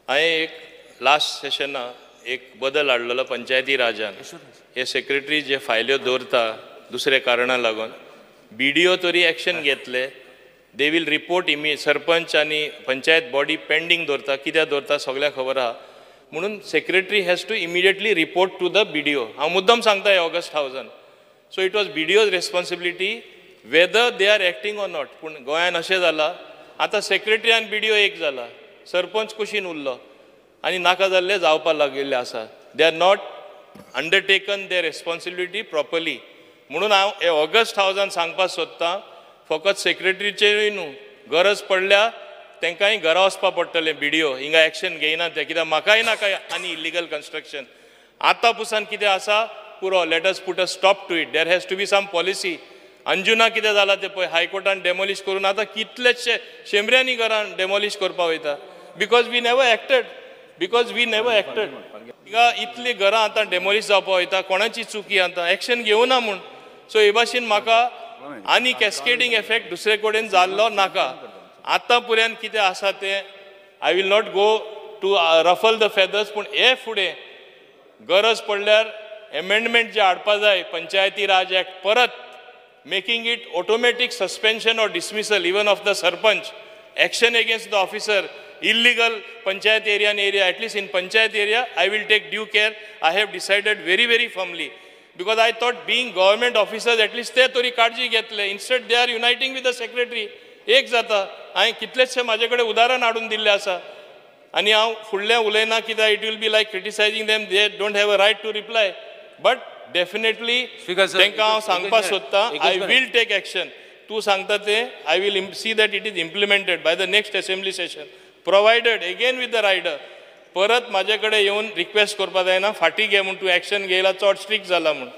हांवें एक लास्ट सेशना एक बदल हाडलेलो पंचायती राजान. हे सेक्रेटरी जे फायल्यो दवरता दुसरे कारणां लागून BDO तरी एक्शन घेतले. दे वील रिपोर्ट सरपंच आनी पंचायत बॉडी पेंडींग दवरता. कित्याक दवरता सगळ्यांक खबर आहा. म्हणून secretary has to immediately report to the BDO. हांव मुद्दम सांगता हे ऑगस्ट हावजान. सो इट वॉज BDOज responsibility whether they are acting or not. पूण गोंयान अशें जालां आतां सेक्रेटरी आनी BDO एक जाला. सरपंच कुशीन उरलो आनी नाका जाल्ले जावपाक लागिल्ले आसा. They are not undertaken there responsibility properly. म्हणून हांव हे ऑगस्ट हावजान सांगपाक सोदतां फकत सेक्रेटरीचेरूय न्हू, गरज पडल्या तांकांय घरा वचपाक पडटलें BDO हिंगा एक्शन घेयना ते. कित्याक म्हाकाय नाका आनी इलिगल कन्स्ट्रक्शन. आतां पुसान कितें आसा पुरो let us put a stop to it. There has to be some policy. Anjuna कितें जालां तें पळय हायकोर्टान डेमोलिश करून आतां कितलेशे शेंबऱ्यांनी घरां डेमोलिश करपाक वयता. Because we never acted. हिंगा इतली घरां आतां डेमोलिश जावपाक वयता. कोणाची चुकी आतां एक्शन घेवना म्हूण. सो हे भाशेन म्हाका आनी कॅस्केडींग एफेक्ट दुसरे कडेन जाल्लो नाका. आतां पर्यंत कितें आसा तें I will not go to ruffle the feathers. पूण हे फुडें गरज पडल्यार एमेंडमेंट जे हाडपा जाय पंचायती राज एक्ट परत making it automatic suspension or dismissal even of the sarpanch. Action against the officer illegal panchayat area and area, at least in panchayat area, I will take due care. I have decided very, very firmly. Because I thought being government officers, at least they tori काळजी घेतले. Instead, they are uniting with the secretary. एक जाता. हांवें कितलेशे म्हाजे कडेन उदाहरण हाडून दिल्लें आसा. आनी हांव फुडलें उलयना कित्याक it will be like criticizing them. They don't have a right to reply. But definitely तांकां हांव सांगपाक सोदतां आय वील टेक एक्शन. तूं सांगता तें I will see that it is implemented by the next assembly session. Provided again with the rider. परत म्हाजे कडेन येवन रिक्वेस्ट करपाक जायना फाटीं घे म्हूण तूं एक्शन घेयला चड स्ट्रिक्ट जाला म्हूण.